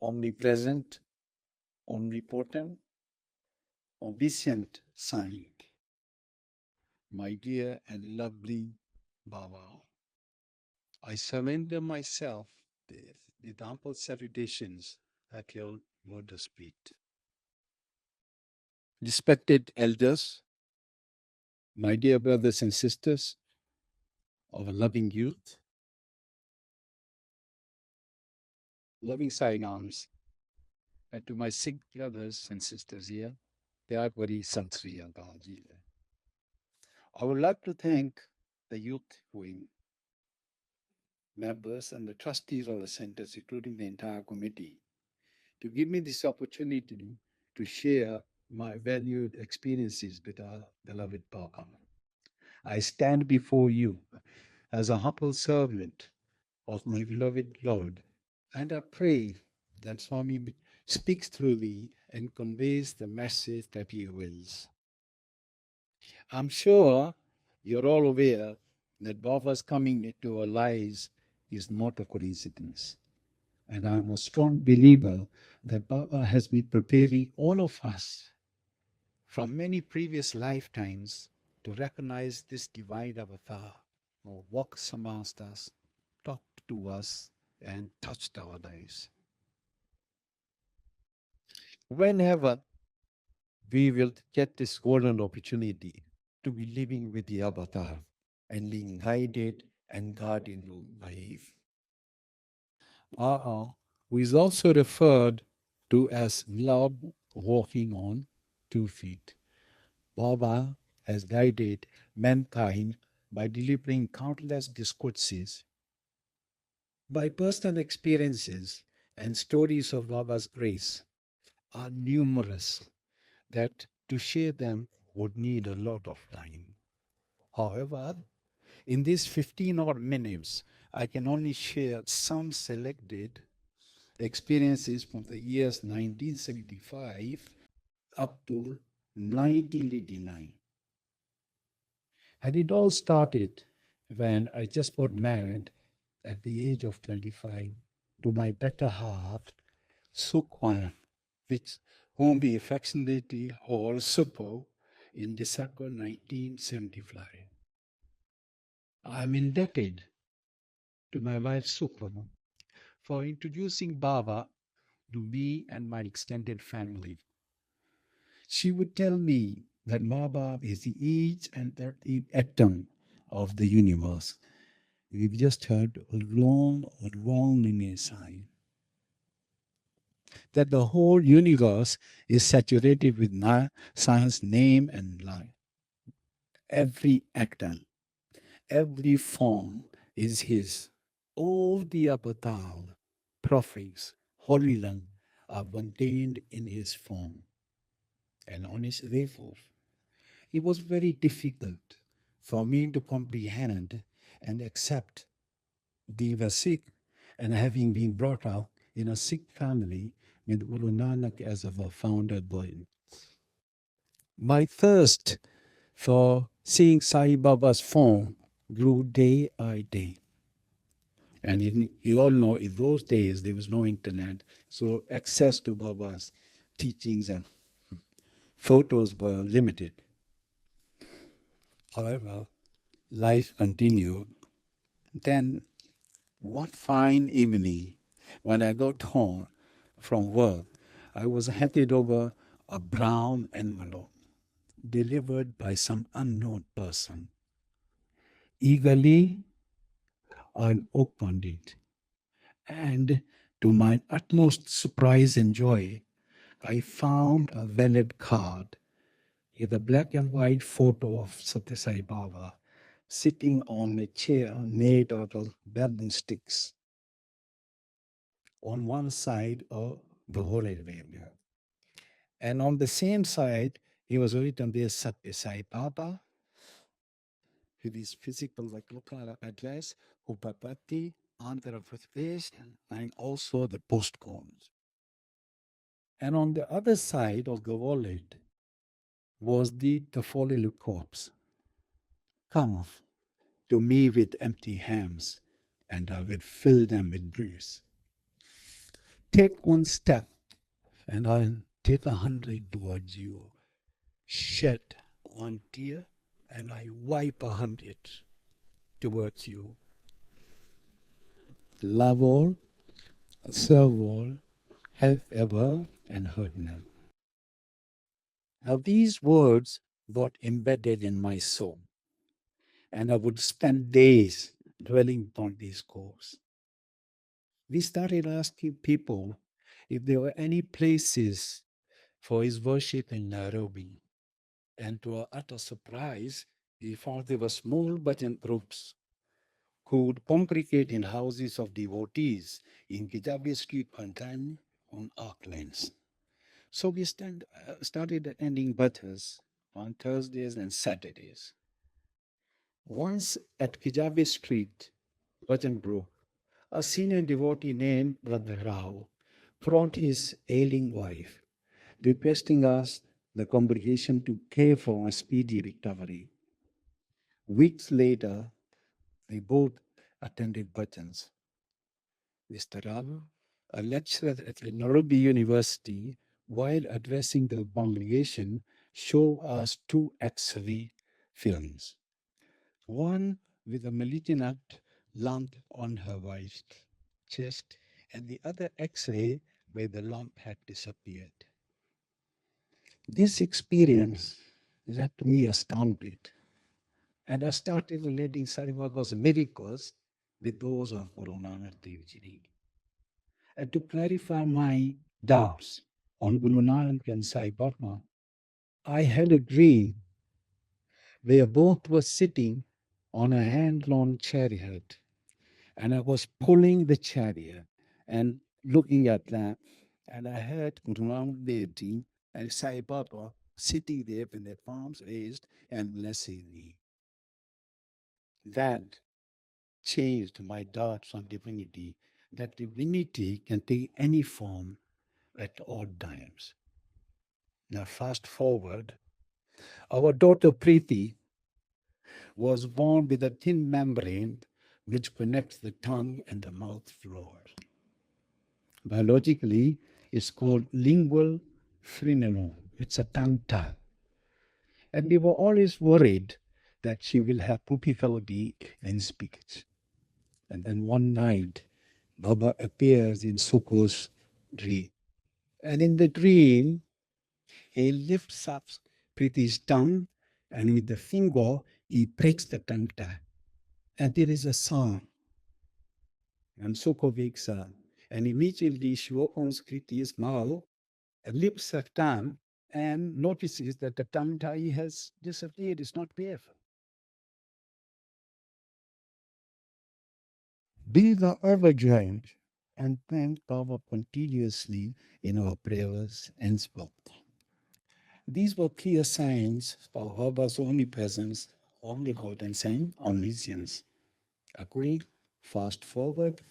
omnipresent, omnipotent, omniscient Sai, my dear and lovely Baba, I surrender myself with ample salutations at your lotus feet. Respected elders, my dear brothers and sisters of a loving youth, loving Saigams, and to my Sikh brothers and sisters here, Pyar Bhari Sat Sri Akal Ji. I would like to thank the youth wing members and the trustees of the centers, including the entire committee, to give me this opportunity to share my valued experiences with our beloved Bhagawan. I stand before you as a humble servant of my beloved Lord, and I pray that Swami speaks through me and conveys the message that he wills. I'm sure you're all aware that Baba's coming into our lives is not a coincidence. And I'm a strong believer that Baba has been preparing all of us from many previous lifetimes to recognize this divine avatar who walks amongst us, talked to us, and touched our lives. Whenever we will get this golden opportunity to be living with the avatar and being guided and guarded by him. Who is also referred to as love walking on 2 feet. Baba has guided mankind by delivering countless discourses. My personal experiences and stories of Baba's grace are numerous that to share them would need a lot of time. However, in these 15 odd minutes, I can only share some selected experiences from the years 1975 up to 1989. And it all started when I just got married at the age of 25 to my better half, Sukho, whom we affectionately call Sukho, in December 1975. I'm indebted to my wife Sukho for introducing Baba to me and my extended family. She would tell me that Baba is each and every atom of the universe. We've just heard a long sign. That the whole universe is saturated with science, name, and light. Every atom, every form is his. All the avatar, prophets, holy land are contained in his form. And on his therefore, it was very difficult for me to comprehend and accept being a Sikh and having been brought up in a Sikh family with Guru Nanak as our founder boy. My thirst for seeing Sai Baba's form grew day by day. And you all know in those days there was no internet, so access to Baba's teachings and photos were limited. However, life continued. Then, one fine evening, when I got home from work, I was handed over a brown envelope delivered by some unknown person. Eagerly, I opened it, and to my utmost surprise and joy, I found a valid card with a black and white photo of Sathya Sai Baba sitting on a chair made out of bamboo sticks on one side of the holy area. And on the same side, he was written there Sathya Sai Baba with his physical like local address, Puttaparthi, Andhra Pradesh, and also the postcodes. And on the other side of the wallet was the Tafolilu corpse. Come to me with empty hands, and I will fill them with breeze. Take one step, and I'll take 100 towards you. Shed one tear, and I wipe 100 towards you. Love all, serve all, help ever, and hurt none. Now, these words got embedded in my soul, and I would spend days dwelling upon these course. We started asking people if there were any places for his worship in Nairobi. And to our utter surprise, we found they were small budget groups who would congregate in houses of devotees in Kijabe Street one time on arc lines. So we started attending bhajas on Thursdays and Saturdays. Once at Kijabe Street, Bhajan Group, a senior devotee named Brother Rao brought his ailing wife, requesting us, the congregation, to care for a speedy recovery. Weeks later, they both attended bhajans. Mr. Rao, a lecturer at the Nairobi University, while addressing the congregation, showed us two X-ray films. One with a malignant lump on her wife's chest, and the other X-ray where the lump had disappeared. This experience left me astounded, and I started relating Sarivaga's miracles with those of Guru Nanak Dev Ji. And to clarify my doubts on Guru Nanak and Sai Baba, I had a dream where both were sitting on a hand-drawn chariot, and I was pulling the chariot and looking at them, and I heard Guru Nanak Dev Ji and Sai Baba sitting there with their palms raised and blessing me. That changed my doubts on divinity, that divinity can take any form at all times. Now, fast forward, our daughter Preeti was born with a thin membrane which connects the tongue and the mouth floors. Biologically, it's called lingual frenulum. It's a tongue tie. And we were always worried that she will have poopy and speech. And then one night, Baba appears in Sukho's dream. And in the dream, he lifts up Preeti's tongue, and with the finger, he breaks the tongue tie. And there is a sound. And Sukho wakes up. And immediately she opens Preeti's mouth, and lifts her tongue, and notices that the tongue tie has disappeared. It's not there. These are overjoyed and thank Baba continuously in our prayers and spoke. These were clear signs of Baba's omnipresence, omnipotence, and omniscience. Agree? Fast forward.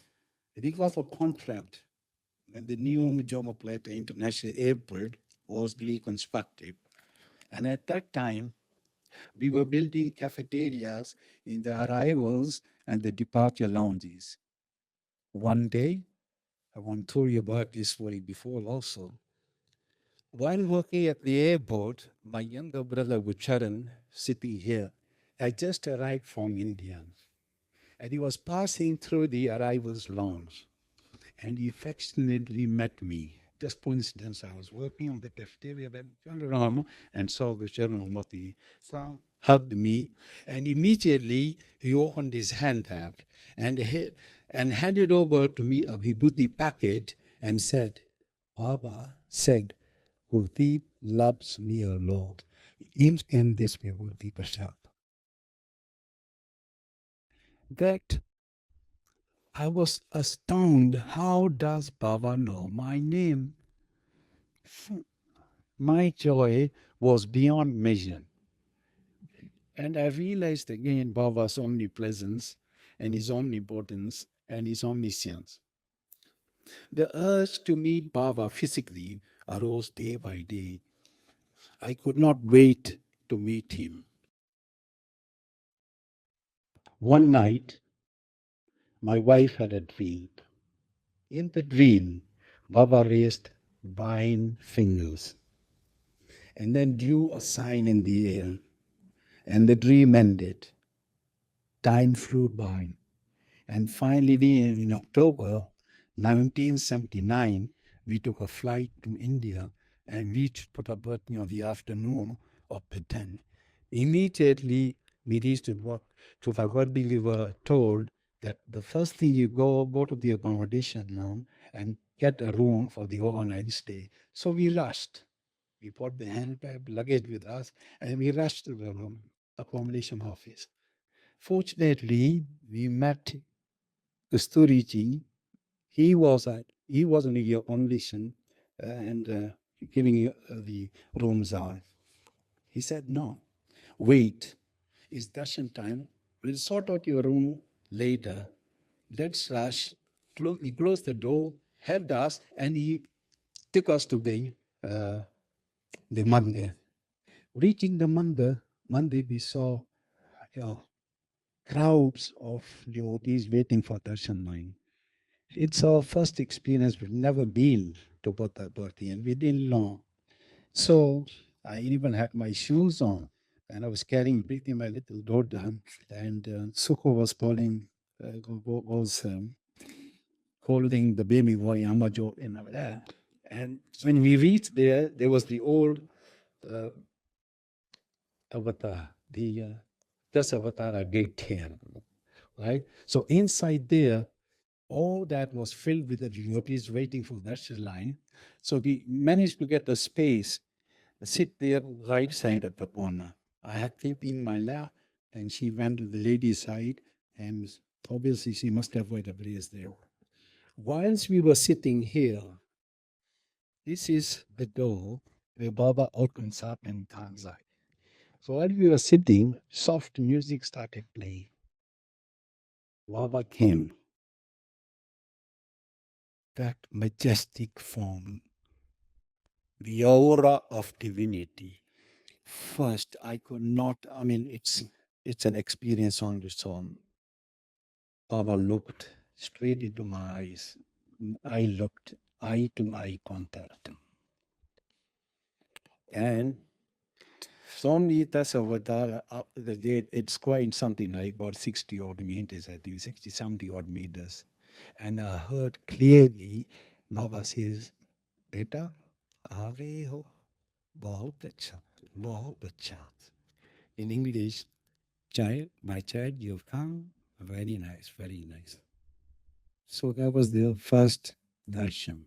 We got a contract when the new Jomo Plata International Airport was being constructed. And at that time, we were building cafeterias in the arrivals and the departure lounges. One day, I want to tell you about this story before also. While working at the airport, my younger brother Charan, sitting here, had just arrived from India. And he was passing through the arrivals lounge. And he affectionately met me. Just coincidence, I was working on the cafeteria, then turned around and saw the Charan Mati. So hugged me, and immediately he opened his hand out and handed over to me a vibhuti packet and said, Baba said, Kuldip loves me a lot. Him and this vibhuti prasad. That I was astounded. How does Baba know my name? My joy was beyond measure. And I realized again Baba's omnipresence and his omnipotence and his omniscience. The urge to meet Baba physically arose day by day. I could not wait to meet him. One night, my wife had a dream. In the dream, Baba raised nine fingers and then drew a sign in the air. And the dream ended. Time flew by. And finally, in October 1979, we took a flight to India and reached Puttaparthi on the afternoon of the 10th. Immediately, we reached to Bhagwan, we were told that the first thing you go to the accommodation now and get a room for the overnight stay. So we rushed. We brought the handbag, luggage with us, and we rushed to the room, accommodation office. Fortunately, we met Kusturichi. He was only your condition and giving you the rooms out. He said, no, wait, it's darshan time. We'll sort out your room later. Let's rush. He closed the door, helped us, and he took us to the mandir. Reaching the mandir, we saw you know, crowds of devotees waiting for darshan line. It's our first experience. We've never been to Puttaparthi and we didn't know. So I even had my shoes on and I was carrying Preeti, my little daughter, and Sukho was holding the baby boy Amajo in there. And when we reached there was the old uh, avatar, the Dasavatara gate here, right? So inside there, all that was filled with the devotees waiting for darshan line. So we managed to get a space, sit there right side of the corner. I had Preeti in my lap, and she went to the lady's side, and obviously she must have whatever is there. Whilst we were sitting here, this is the door where Baba opens up and comes out. So while we were sitting, soft music started playing. Baba came, that majestic form, the aura of divinity. First, I could not, I mean, it's an experience on its own. Baba looked straight into my eyes. I looked eye to eye contact. And Swami Tasavadara, the date, it's quite something like about 60 odd meters, I think, 60, 70 odd meters. And I heard clearly Baba says, Beta, aare ho, bahut acha, bahut acha. In English, child, my child, you've come. Very nice, very nice. So that was the first darshan.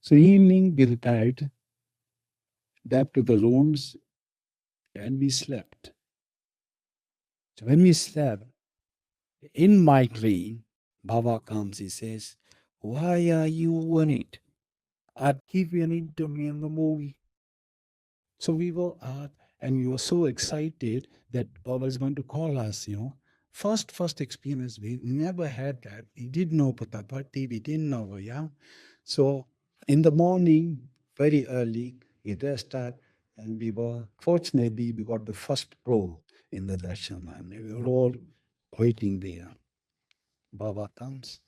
So evening we retired back to the rooms and we slept. So when we slept, in my dream, Baba comes, he says, why are you worried? I'd give you an interview in the movie. So we were out and we were so excited that Baba is going to call us, you know. First experience, we never had that. We didn't know Puttaparthi, we didn't know, yeah. So in the morning, very early, we dressed up and fortunately, we got the first row in the darshan and we were all waiting there. Baba comes.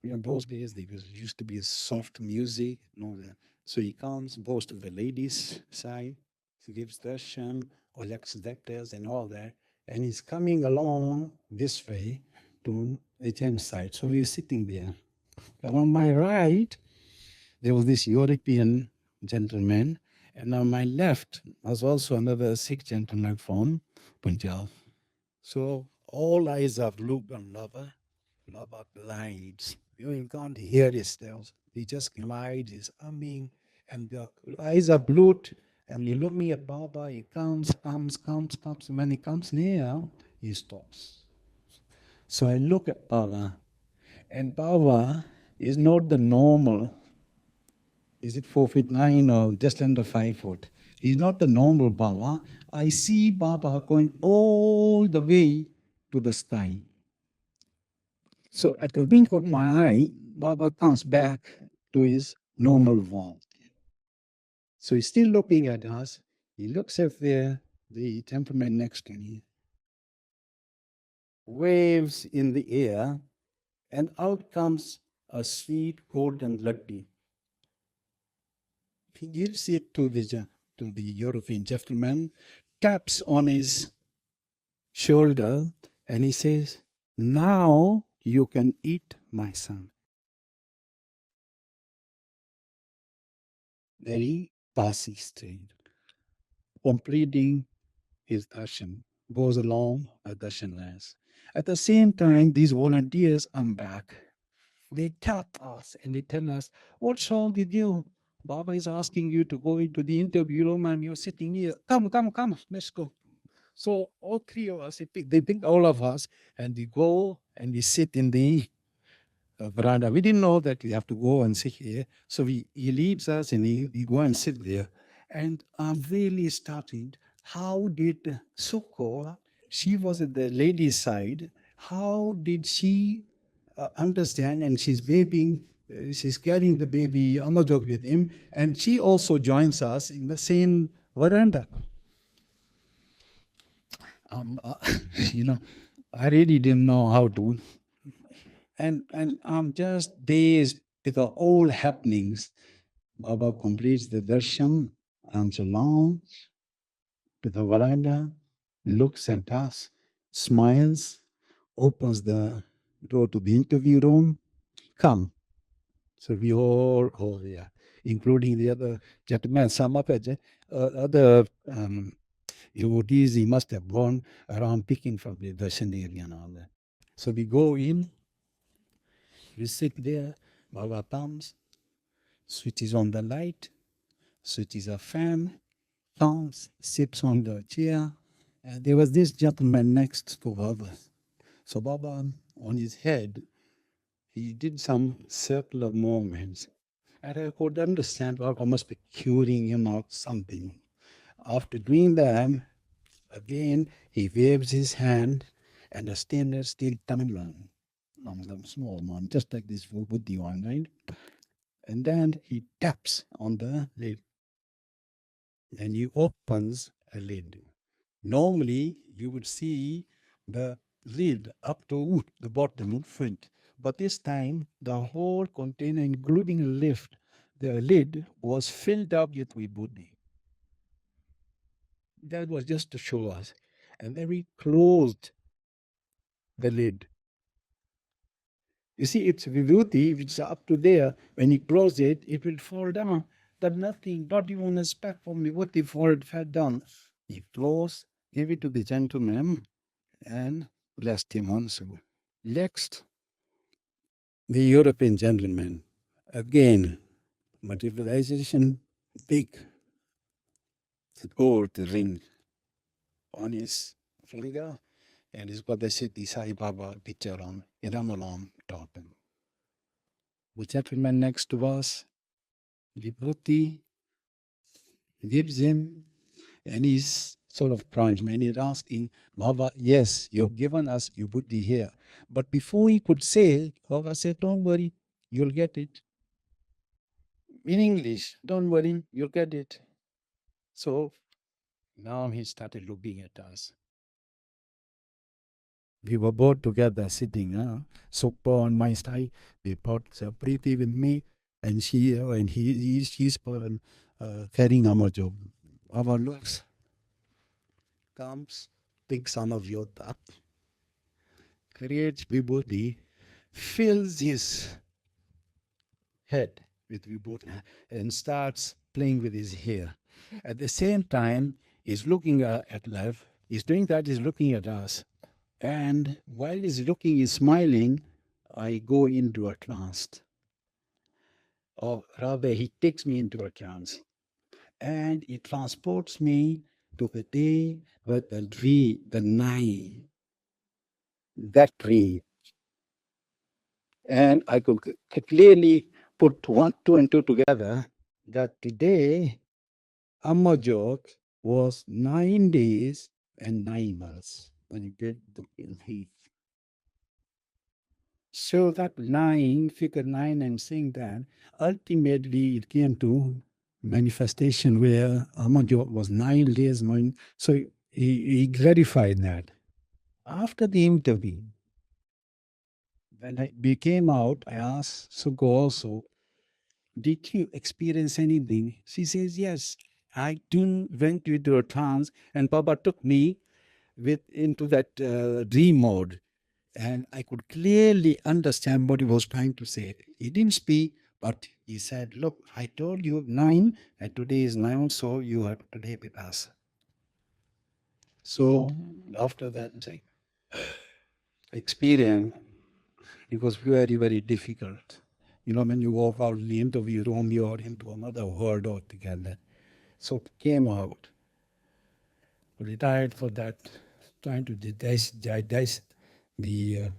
In those days, there used to be soft music, you know, so he comes, goes to the ladies' side, he gives darshan, collects debtors and all that, and he's coming along this way to the Chen side. So we're sitting there. And on my right, there was this European gentleman, and on my left was also another Sikh gentleman from Punjab. So all eyes are glued on Baba. Baba glides. You can't hear his steps. He just glides, he's humming, and the eyes are glued. And you look me at Baba, he comes. And when he comes near, he stops. So I look at Baba, and Baba is not the normal. Is it 4'9" or just under 5 foot? He's not the normal Baba. I see Baba going all the way to the sky. So at the wink of my eye, Baba comes back to his normal form. So he's still looking at us. He looks at the temperament next to me, waves in the air, and out comes a sweet golden laddi. he gives it to the European gentleman, taps on his shoulder, and he says, "Now you can eat, my son." Then he passes straight, completing his darshan, goes along a darshanless. At the same time, these volunteers come back. They tap us and they tell us, "What's wrong with you? Baba is asking you to go into the interview room and you're sitting here. Come, come, come, let's go." So all three of us, they pick all of us and we go and we sit in the veranda. We didn't know that we have to go and sit here. So he leaves us and we go and sit there. And I'm really startled. How did Sukho, she was at the lady's side, how did she understand? And she's carrying the baby Amadok with him, and she also joins us in the same veranda. Uh, you know, I really didn't know how to. And I'm just dazed with the all happenings. Baba completes the darshan, arms along to the veranda, looks at us, smiles, opens the door to the interview room. Come. So we all go there, including the other gentlemen. Some of it, other devotees, he must have gone around picking from the darshan area and all that. So we go in, we sit there, Baba comes, switches on the light, switches a fan, comes, sits on the chair, and there was this gentleman next to Baba. So Baba, on his head, he did some circular movements. And I could understand Baba must be curing him or something. After doing that, again, he waves his hand and a stainless steel tumbler, the small one, just like this Buddhi one, right? And then he taps on the lid and he opens a lid. Normally, you would see the lid up to the bottom front, but this time the whole container, including a lift, the lid was filled up with vibhuti. That was just to show us. And then we closed the lid. You see, it's vibhuti, which is up to there. When you close it, it will fall down. That nothing, not even a speck from vibhuti fell down. He closed, gave it to the gentleman, and blessed him also. Next, the European gentleman. Again, materialization, big gold ring on his finger, and he's got the Siddhi Sai Baba picture on Iramalam top. The gentleman next to us, Vibhuti, gives him, and he's sort of crying, and he's asking, "Baba, yes, you've given us Vibhuti here." But before he could say, Baba said, "Don't worry, you'll get it." In English, "Don't worry, you'll get it." So now he started looking at us. We were both together sitting, Sukho on my side. We brought Preeti with me, and she's carrying our job. Our looks comes, takes some of your up, creates vibhuti, fills his head with vibhuti, and starts playing with his hair. At the same time, he's looking at life. He's doing that, he's looking at us. And while he's looking, he's smiling, I go into a trance. Or rather, he takes me into a trance. And he transports me to the day where the tree, the Nai, that tree. And I could clearly put one, two, and two together that today, Amajok was 9 days and 9 months when he did the heat. So that nine, figure nine, and saying that, ultimately it came to manifestation where Amadjot was 9 days. So he clarified that. After the interview, when we came out, I asked Sukho also, did you experience anything? She says, yes. I too went into a trance, and Baba took me into that dream mode, and I could clearly understand what he was trying to say. He didn't speak, but he said, look, I told you 9, and today is 9, so you are today with us. So after that experience, it was very, very difficult. You know, when you walk out of the interview room, you're into another world altogether. So it came out. Retired for that, trying to digest the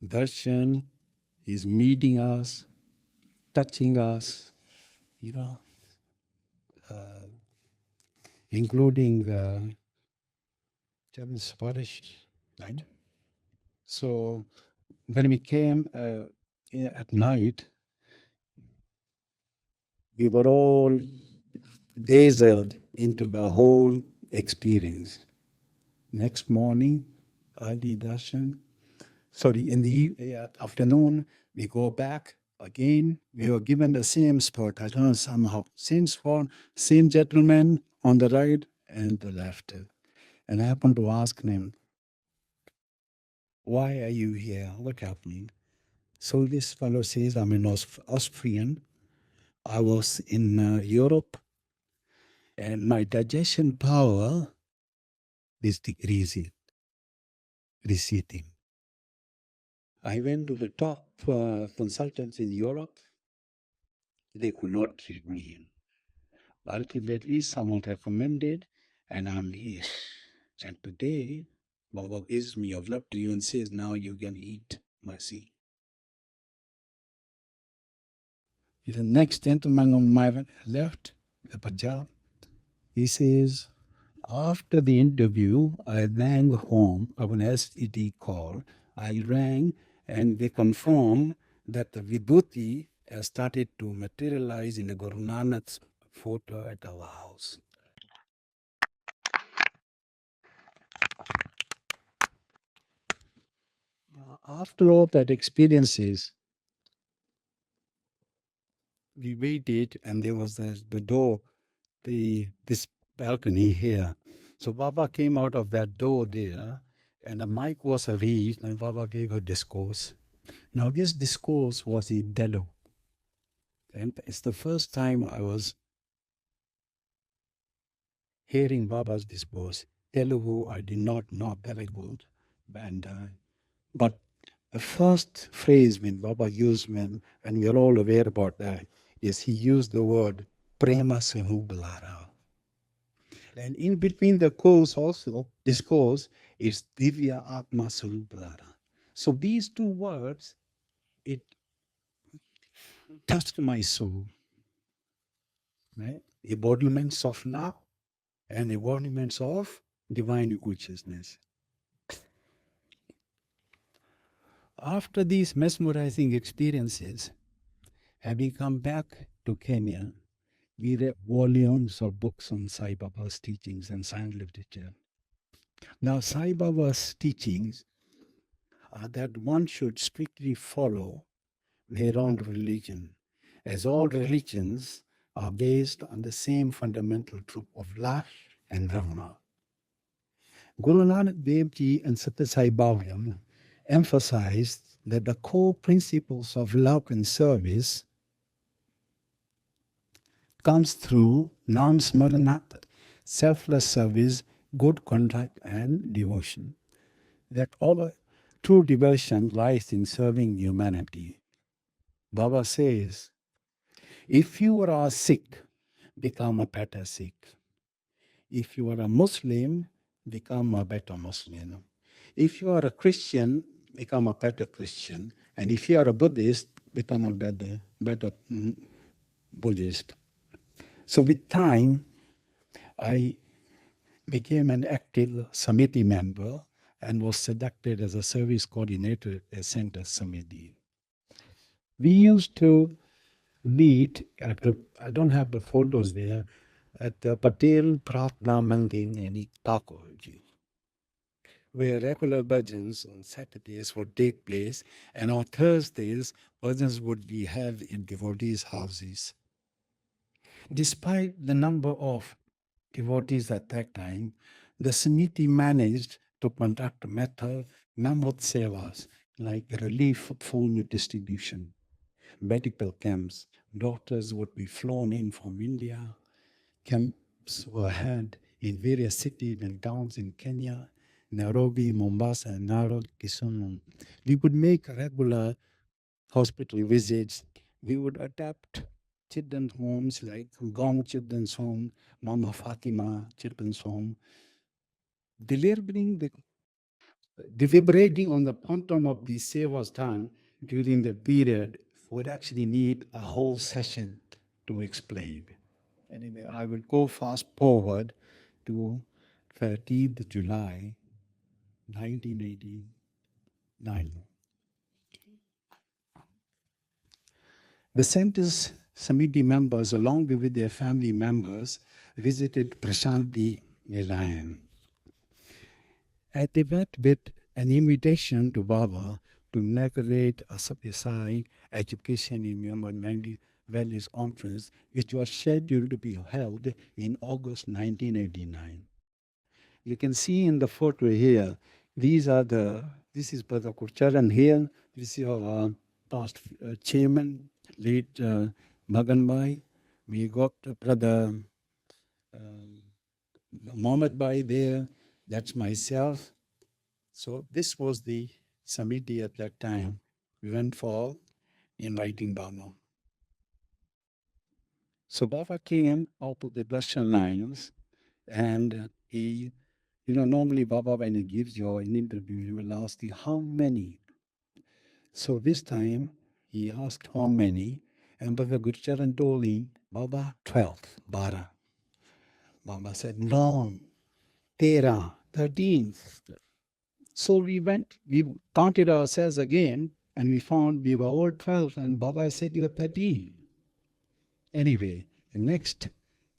darshan is meeting us, touching us, you know, including Spanish, right? So when we came at night, we were all dazzled into the whole experience. Next morning, early darshan, sorry, in the afternoon, we go back again. We were given the same spot. I don't know, somehow. Same spot, same gentleman on the right and the left. And I happened to ask him, why are you here? What happening? So this fellow says, I'm an Austrian. I was in Europe and my digestion power is receding. I went to the top consultants in Europe. They could not treat me. Ultimately, someone recommended, and I'm here. And today, Baba gives me of love to you and says, now you can eat mercy. The next gentleman on my left, the Punjab, he says, after the interview, I rang home of an STD call. I rang and they confirmed that the Vibhuti has started to materialize in the Guru Nanak's photo at our house. After all that experiences, we waited and there was the door, this balcony here. So Baba came out of that door there and the mic was raised and Baba gave a discourse. Now this discourse was in Delhi. And it's the first time I was hearing Baba's discourse. Telugu, I did not know very good. And, but the first phrase when Baba used, when we are all aware about that, is he used the word prema sahubalara. And in between the course also, discourse is divya atma sahubalara. So these two words, it touched my soul. Right? Embodiments of now and embodiments of divine consciousness. After these mesmerizing experiences, having come back to Kenya, we read volumes of books on Sai Baba's teachings and science literature. Now, Sai Baba's teachings are that one should strictly follow their own religion, as all religions are based on the same fundamental truth of life and Dharma. Guru Nanak Dev Ji and Sathya Sai Bhagawan emphasized that the core principles of love and service comes through non-smaranat, selfless service, good conduct, and devotion. That all true devotion lies in serving humanity. Baba says, if you are a Sikh, become a better Sikh. If you are a Muslim, become a better Muslim. If you are a Christian, become a better Christian. And if you are a Buddhist, become a better Buddhist. So with time, I became an active Samiti member and was selected as a service coordinator at Center Samiti. We used to meet at I don't have the photos there, at the Patel Pratna Mandir in Takoji. where regular bhajans on Saturdays would take place, and on Thursdays, bhajans would be held in devotees' houses. Despite the number of devotees at that time, the Samiti managed to conduct method Mammoth sevas like relief food distribution, medical camps. Doctors would be flown in from India. Camps were held in various cities and towns in Kenya, Nairobi, Mombasa, and Narod, Kisumu. We would make regular hospital visits. We would adapt children's homes like Gong Children's Home, Mama Fatima Children's Home, delivering the deliberating on the quantum of the sevas done during the period would actually need a whole session to explain. Anyway, I will go fast forward to 13th July 1989. The center's committee members, along with their family members, visited Prashanti Nilayan. They met with an invitation to Baba to inaugurate a Sathya Sai Education in Myanmar Values Conference, which was scheduled to be held in August 1989. You can see in the photo here, this is Brother Kurcharan here, this is our past chairman, late Magan Bhai. We got Brother Mohammed Bhai there, that's myself. So this was the Samiti at that time. We went for inviting Baba. So Baba came out of the darshan lines and he, normally Baba, when he gives you an interview, he will ask you how many. So this time he asked how many, and Baba Gurcharan told him, Baba, 12, Bara. Baba said, no, Tera, 13. So we counted ourselves again, and we found we were all 12, and Baba said, you are 13. Anyway, the next,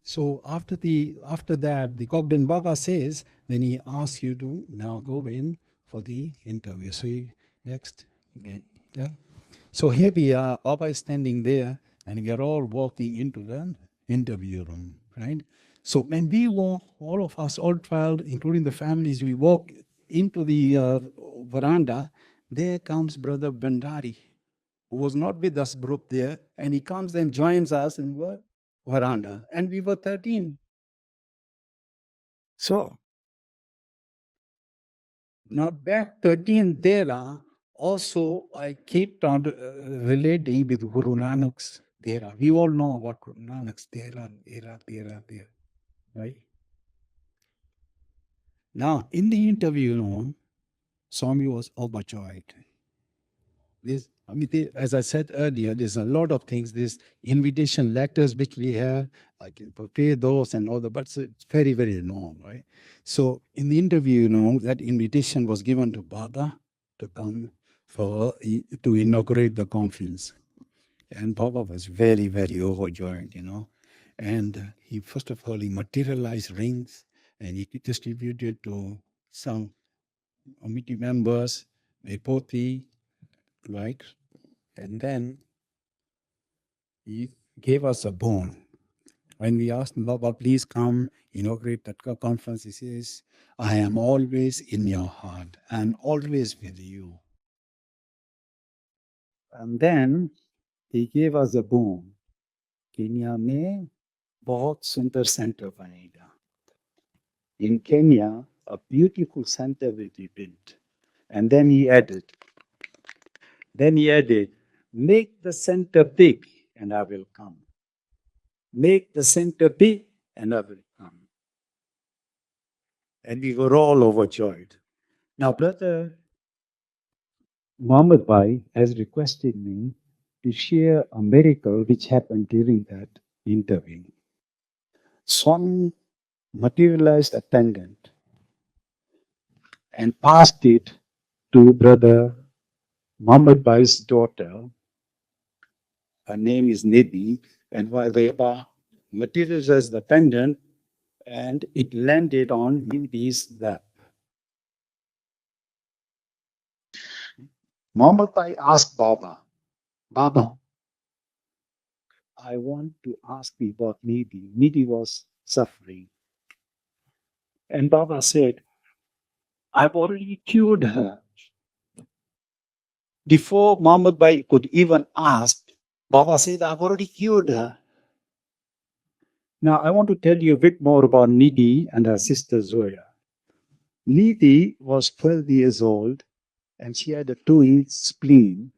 so after that, the Gogden Baba says, then he asks you to now go in for the interview. So next, okay, yeah. So here we are, Baba is standing there, and we are all walking into the interview room, right? So when we walk, all of us, all 12, including the families, we walk into the veranda. There comes Brother Bandari, who was not with us group there, and he comes and joins us in the veranda. And we were 13. So now back 13 there, also I keep on relating with Guru Nanak's Dera. We all know what Guru Nanak's Dera, right? Now, in the interview, Swami was overjoyed. As I said earlier, there's a lot of things. There's invitation letters which we have. I can prepare those and all that, but it's very, very long, right? So in the interview, that invitation was given to Baba to come to inaugurate the conference. And Baba was very, very overjoyed, And he, first of all, he materialized rings and he distributed to some committee members, Nepoti, right? And then he gave us a bone. When we asked Baba, please come inaugurate that conference, he says, I am always in your heart. I'm always with you. And then he gave us a bone. Kenya में बहुत सुंदर center बनेगा. In Kenya, a beautiful center will be built. And then he added, make the center big and I will come. Make the center big and I will come. And we were all overjoyed. Now, Brother Muhammad Bhai has requested me to share a miracle which happened during that interview. Swami materialized a pendant and passed it to Brother Muhammad Bhai's daughter. Her name is Nidhi, and while they were materialized the pendant, and it landed on Nidhi's lap. Mohammed Bai asked Baba, Baba, I want to ask you about Nidhi. Nidhi was suffering. And Baba said, I've already cured her. Before Muhammad Bai could even ask, Baba said, I've already cured her. Now, I want to tell you a bit more about Nidhi and her sister Zoya. Nidhi was 12 years old and she had a 2-inch spleen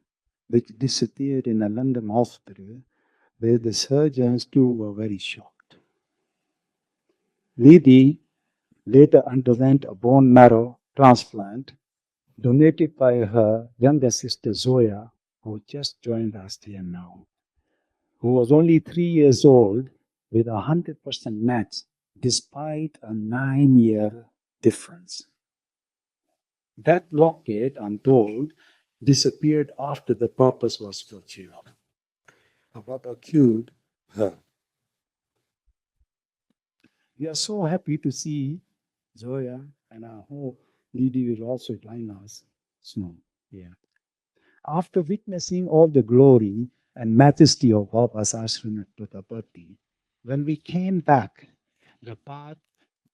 which disappeared in a London hospital where the surgeons too were very shocked. Nidhi later underwent a bone marrow transplant donated by her younger sister Zoya, who just joined us here now, who was only 3 years old with 100% match despite a 9-year difference. That locket, I'm told, disappeared after the purpose was fulfilled. What occurred her. We are so happy to see Zoya, and I hope Lady will also join us soon. Yeah. After witnessing all the glory and majesty of Baba's ashram at Puttaparthi, when we came back, the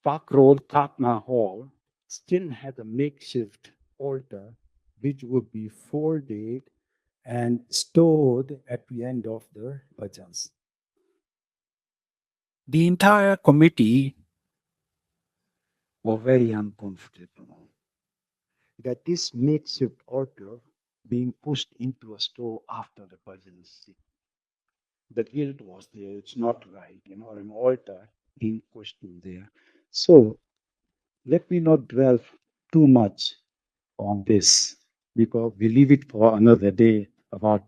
Park Road Katna Hall still had a makeshift altar which would be folded and stored at the end of the bhajans. The entire committee were very uncomfortable that this makeshift altar being pushed into a store after the bhajans. The guilt was there. It's not right, an altar being pushed in there. So let me not dwell too much on this because we leave it for another day about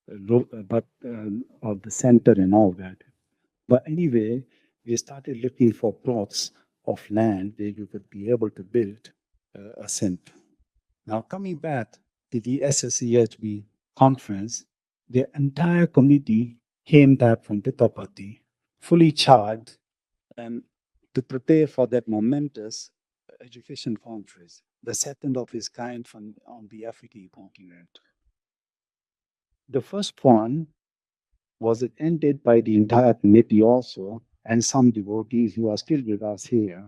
of the center and all that. But anyway, we started looking for plots of land where you could be able to build a center. Now, coming back to the SSEHB conference, the entire committee came back from Puttaparthi, fully charged, and to prepare for that momentous education conference, the second of its kind on the African continent. The first one was attended by the entire committee also, and some devotees who are still with us here.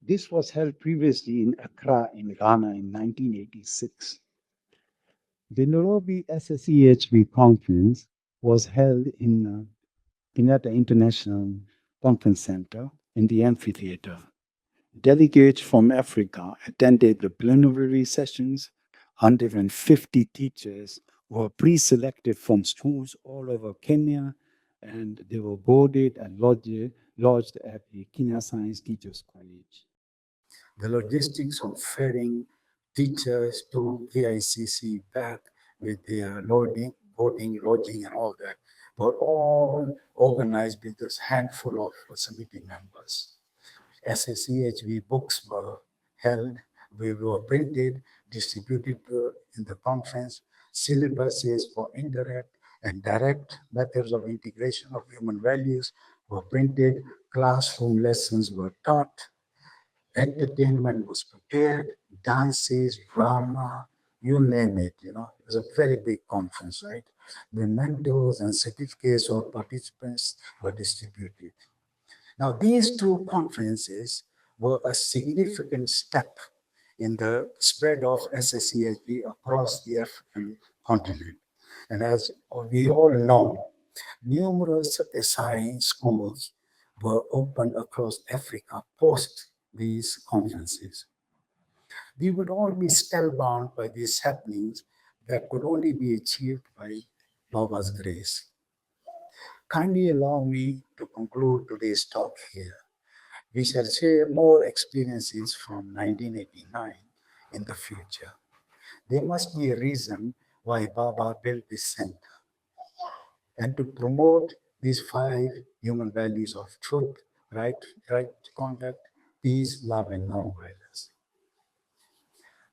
This was held previously in Accra in Ghana in 1986. The Nairobi SSEHB conference was held in Kenyatta International Conference Center in the amphitheater. Delegates from Africa attended the plenary sessions. 150 teachers were pre-selected from schools all over Kenya, and they were boarded and lodged at the Kenya Science Teachers College. The logistics of ferrying teachers to KICC back with their loading, boarding, lodging, and all that were all organized with this handful of committee members. SSEHV books were held, we were printed, distributed in the conference, syllabuses for indirect and direct methods of integration of human values were printed, classroom lessons were taught, entertainment was prepared, dances, drama, you name it, It was a very big conference, right? The mentors and certificates of participants were distributed. Now, these two conferences were a significant step in the spread of SSCHB across the African continent. And as we all know, numerous Sai schools were opened across Africa post these conferences. We would all be spellbound by these happenings that could only be achieved by Baba's grace. Kindly allow me to conclude today's talk here. We shall share more experiences from 1989 in the future. There must be a reason why Baba built this center and to promote these 5 human values of truth, right conduct, peace, love, and non-violence.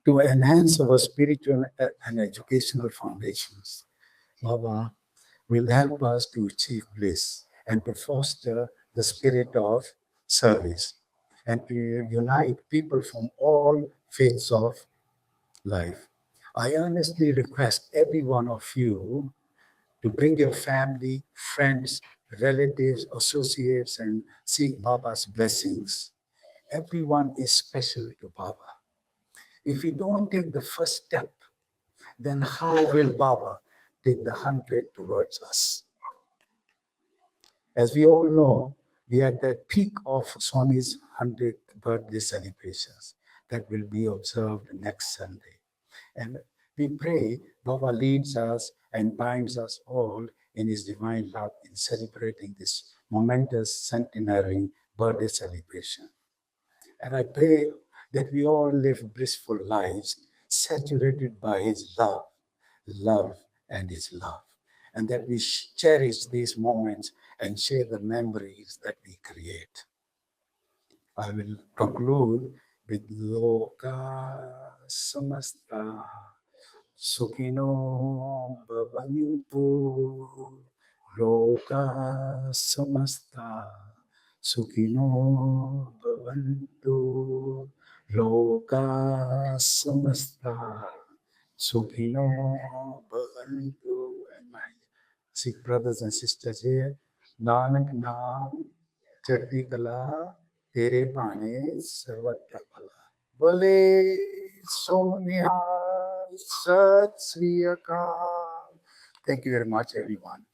To enhance our spiritual and educational foundations, Baba will help us to achieve bliss and to foster the spirit of service and to unite people from all faiths of life. I earnestly request every one of you to bring your family, friends, relatives, associates, and seek Baba's blessings. Everyone is special to Baba. If we don't take the first step, then how will Baba take the 100 towards us? As we all know, we are at the peak of Swami's 100th birthday celebrations that will be observed next Sunday. And we pray Baba leads us and binds us all in his divine love in celebrating this momentous centenary birthday celebration. And I pray that we all live blissful lives saturated by his love, and his love. And that we cherish these moments and share the memories that we create. I will conclude with Loka Samasta Sukhino Bhavantu Loka Samasta Sukhino Bhavantu Loka Samasta Sukhino Bhavantu. And my Sikh brothers and sisters here, Nanak Naam Chatti Kala Tere Bhane Sarvatya Bhala. Bole Somnihal Sat Sri Akal. Thank you very much, everyone.